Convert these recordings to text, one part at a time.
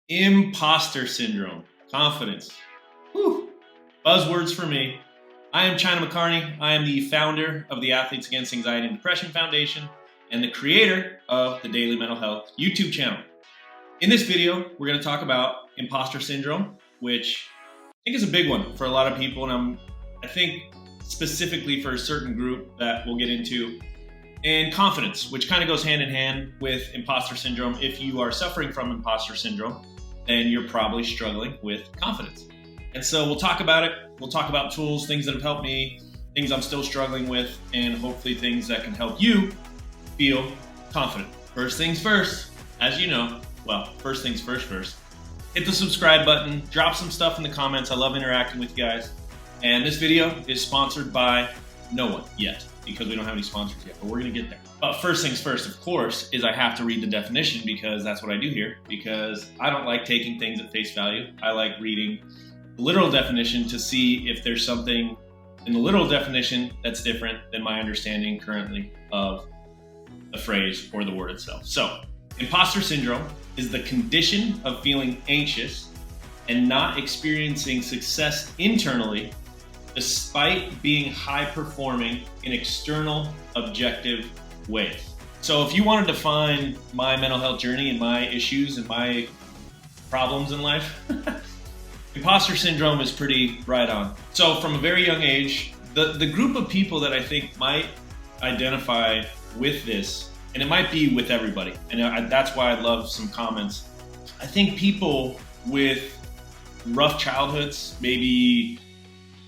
Imposter syndrome, confidence. Whew. Buzzwords for me. I am China McCarney. I am the founder of the Athletes Against Anxiety and Depression Foundation and the creator of the Daily Mental Health YouTube channel. In this video, we're going to talk about imposter syndrome, which I think is a big one for a lot of people, and I think specifically for a certain group that we'll get into, and confidence, which kind of goes hand in hand with imposter syndrome. If you are suffering from imposter syndrome, then you're probably struggling with confidence. And so we'll talk about it. We'll talk about tools, things that have helped me, things I'm still struggling with, and hopefully things that can help you feel confident. First things first, as you know, first things first, hit the subscribe button, drop some stuff in the comments. I love interacting with you guys. And this video is sponsored by no one yet, because we don't have any sponsors yet, but we're gonna get there. But first things first, of course, is I have to read the definition, because that's what I do here, because I don't like taking things at face value. I like reading the literal definition to see if there's something in the literal definition that's different than my understanding currently of the phrase or the word itself. So, imposter syndrome is the condition of feeling anxious and not experiencing success internally despite being high performing in external objective ways. So if you want to define my mental health journey and my issues and my problems in life, imposter syndrome is pretty right on. So from a very young age, the group of people that I think might identify with this, and it might be with everybody, and that's why I love some comments. I think people with rough childhoods, maybe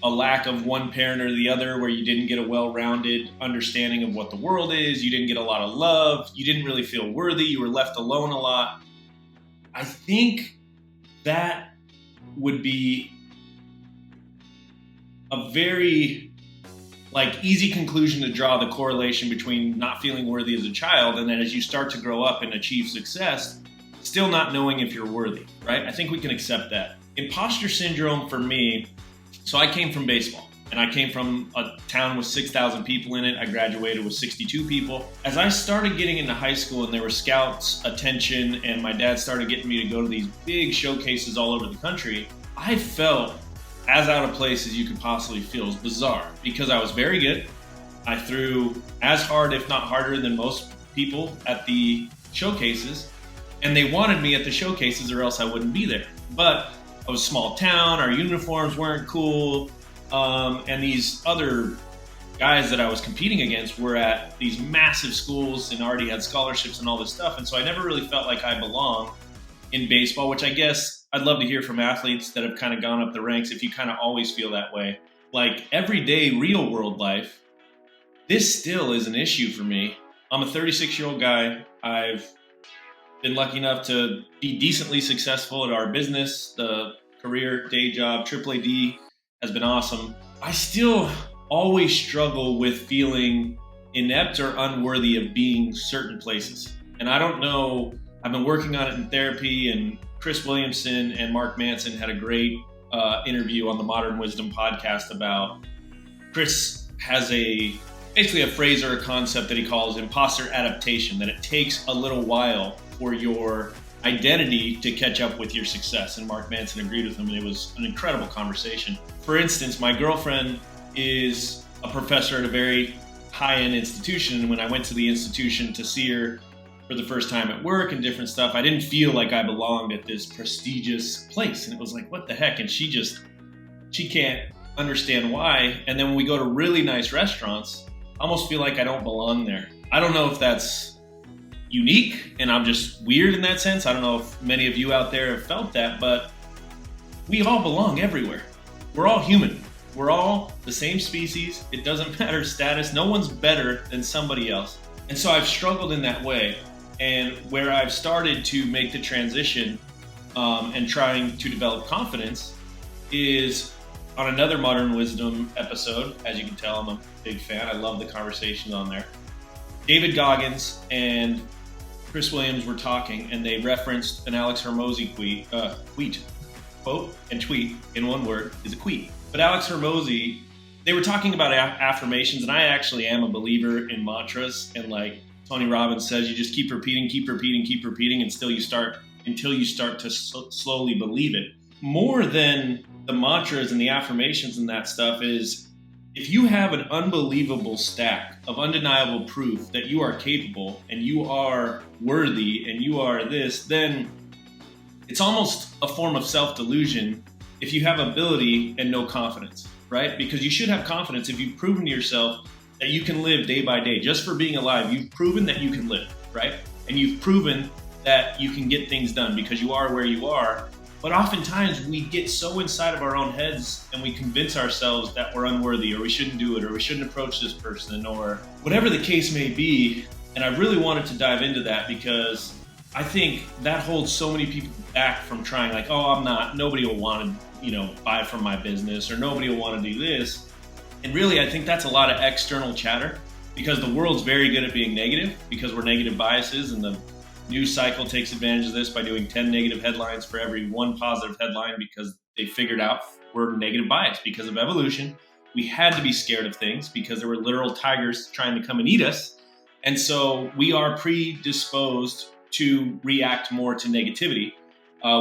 a lack of one parent or the other, where you didn't get a well-rounded understanding of what the world is, you didn't get a lot of love, you didn't really feel worthy, you were left alone a lot. I think that would be a very easy conclusion to draw, the correlation between not feeling worthy as a child and then as you start to grow up and achieve success, still not knowing if you're worthy, right? I think we can accept that. Imposter syndrome for me, so I came from baseball, and I came from a town with 6,000 people in it. I graduated with 62 people. As I started getting into high school and there were scouts attention and my dad started getting me to go to these big showcases all over the country, I felt as out of place as you could possibly feel. It was bizarre because I was very good. I threw as hard, if not harder, than most people at the showcases, and they wanted me at the showcases or else I wouldn't be there. But I was a small town, our uniforms weren't cool, and these other guys that I was competing against were at these massive schools and already had scholarships and all this stuff, and so I never really felt like I belonged in baseball, which I guess I'd love to hear from athletes that have kind of gone up the ranks if you kind of always feel that way. Like everyday real world life, this still is an issue for me. I'm a 36-year-old guy. I've been lucky enough to be decently successful at our business, the career, day job, AAA has been awesome. I still always struggle with feeling inept or unworthy of being certain places. And I don't know, I've been working on it in therapy, and Chris Williamson and Mark Manson had a great interview on the Modern Wisdom podcast about, Chris has basically a phrase or a concept that he calls imposter adaptation, that it takes a little while for your identity to catch up with your success. And Mark Manson agreed with him, and it was an incredible conversation. For instance, my girlfriend is a professor at a very high-end institution, and when I went to the institution to see her for the first time at work and different stuff, I didn't feel like I belonged at this prestigious place. And it was like, what the heck? And she can't understand why. And then when we go to really nice restaurants, I almost feel like I don't belong there. I don't know if that's unique and I'm just weird in that sense. I don't know if many of you out there have felt that, but we all belong everywhere. We're all human. We're all the same species. It doesn't matter status. No one's better than somebody else. And so I've struggled in that way. And where I've started to make the transition and trying to develop confidence is on another Modern Wisdom episode. As you can tell, I'm a big fan. I love the conversations on there. David Goggins and Chris Williams were talking, and they referenced an Alex Hormozi tweet. Quote and tweet in one word is a tweet. But Alex Hormozi, they were talking about affirmations, and I actually am a believer in mantras. And like Tony Robbins says, you just keep repeating, until you start until you start to slowly believe it. More than the mantras and the affirmations and that stuff is, if you have an unbelievable stack of undeniable proof that you are capable and you are worthy and you are this, then it's almost a form of self-delusion if you have ability and no confidence, right? Because you should have confidence if you've proven to yourself that you can live day by day. Just for being alive, you've proven that you can live, right? And you've proven that you can get things done because you are where you are. But oftentimes we get so inside of our own heads and we convince ourselves that we're unworthy, or we shouldn't do it, or we shouldn't approach this person, or whatever the case may be. And I really wanted to dive into that because I think that holds so many people back from trying, like, oh, nobody will want to, buy from my business, or nobody will want to do this. And really, I think that's a lot of external chatter, because the world's very good at being negative, because we're negative biases, and the news cycle takes advantage of this by doing 10 negative headlines for every one positive headline, because they figured out we're negative bias because of evolution. We had to be scared of things because there were literal tigers trying to come and eat us. And so we are predisposed to react more to negativity,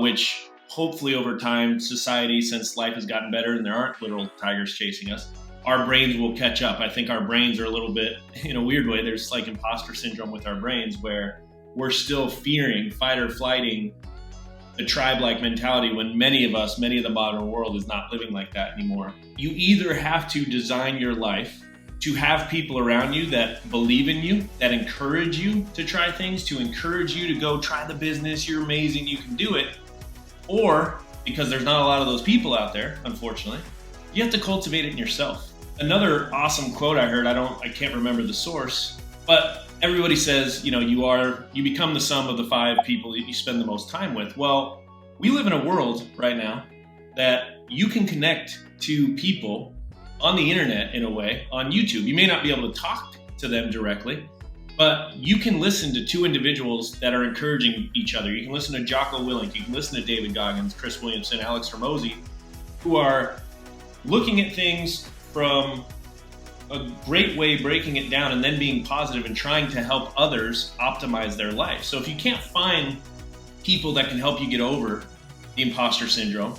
which hopefully over time, society, since life has gotten better and there aren't literal tigers chasing us, our brains will catch up. I think our brains are a little bit, in a weird way, there's like imposter syndrome with our brains, where we're still fearing, fight or flighting, the tribe-like mentality, when many of the modern world is not living like that anymore. You either have to design your life to have people around you that believe in you, that encourage you to try things, to encourage you to go try the business, you're amazing, you can do it. Or, because there's not a lot of those people out there, unfortunately, you have to cultivate it in yourself. Another awesome quote I heard, I can't remember the source, but everybody says, you become the sum of the 5 people that you spend the most time with. Well, we live in a world right now that you can connect to people on the internet in a way, on YouTube. You may not be able to talk to them directly, but you can listen to 2 individuals that are encouraging each other. You can listen to Jocko Willink, you can listen to David Goggins, Chris Williamson, Alex Hormozy, who are looking at things from a great way, breaking it down and then being positive and trying to help others optimize their life. So if you can't find people that can help you get over the imposter syndrome,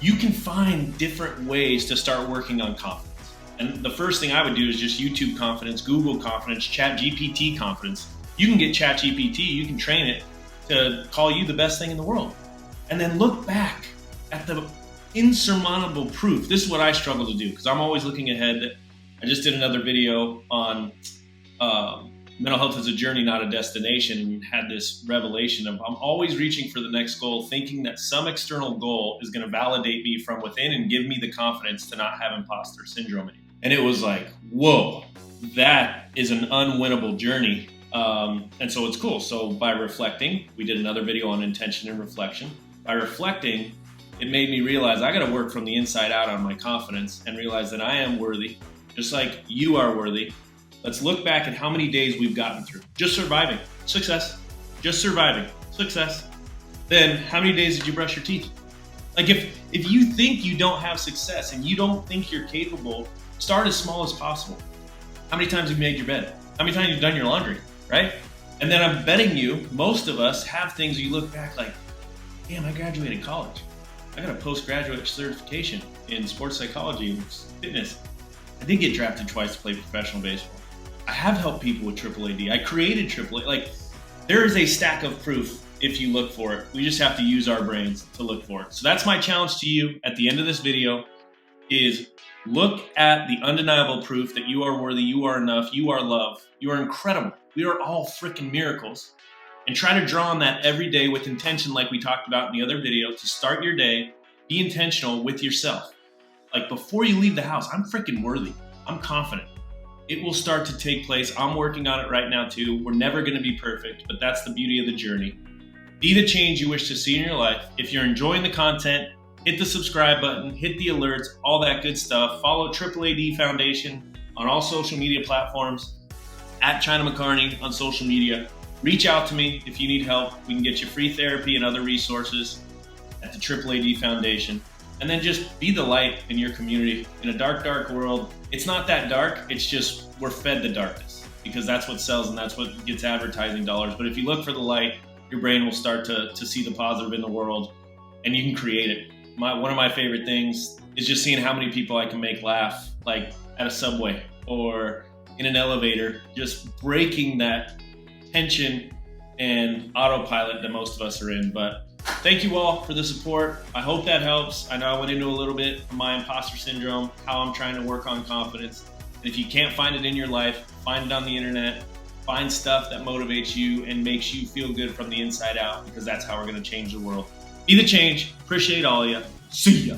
you can find different ways to start working on confidence. And the first thing I would do is just YouTube confidence, Google confidence, ChatGPT confidence. You can get ChatGPT, you can train it to call you the best thing in the world. And then look back at the insurmountable proof. This is what I struggle to do, because I'm always looking ahead. I just did another video on mental health as a journey, not a destination, and had this revelation of I'm always reaching for the next goal, thinking that some external goal is going to validate me from within and give me the confidence to not have imposter syndrome anymore. And it was like, whoa, that is an unwinnable journey. And so it's cool. So by reflecting, we did another video on intention and reflection. By reflecting, it made me realize I got to work from the inside out on my confidence and realize that I am worthy, just like you are worthy. Let's look back at how many days we've gotten through. Just surviving, success. Just surviving, success. Then how many days did you brush your teeth? Like if you think you don't have success and you don't think you're capable, start as small as possible. How many times have you made your bed? How many times have you done your laundry, right? And then I'm betting you, most of us have things you look back like, damn, I graduated college. I got a postgraduate certification in sports psychology and fitness. I did get drafted twice to play professional baseball. I have helped people with AAAD. I created AAA. Like, there is a stack of proof if you look for it. We just have to use our brains to look for it. So that's my challenge to you at the end of this video is look at the undeniable proof that you are worthy, you are enough, you are love, you are incredible. We are all freaking miracles. And try to draw on that every day with intention, like we talked about in the other video, to start your day, be intentional with yourself. Like before you leave the house, I'm freaking worthy. I'm confident. It will start to take place. I'm working on it right now too. We're never going to be perfect, but that's the beauty of the journey. Be the change you wish to see in your life. If you're enjoying the content, hit the subscribe button, hit the alerts, all that good stuff. Follow AAAD Foundation on all social media platforms, at China McCarney on social media. Reach out to me if you need help. We can get you free therapy and other resources at the AAAD Foundation. And then just be the light in your community. In a dark, dark world, it's not that dark. It's just we're fed the darkness because that's what sells and that's what gets advertising dollars. But if you look for the light, your brain will start to see the positive in the world, and you can create it. One of my favorite things is just seeing how many people I can make laugh, like at a subway or in an elevator, just breaking that tension and autopilot that most of us are in. But thank you all for the support. I hope that helps. I know I went into a little bit of my imposter syndrome, how I'm trying to work on confidence. And if you can't find it in your life, find it on the internet. Find stuff that motivates you and makes you feel good from the inside out, because that's how we're going to change the world. Be the change. Appreciate all of you. See ya.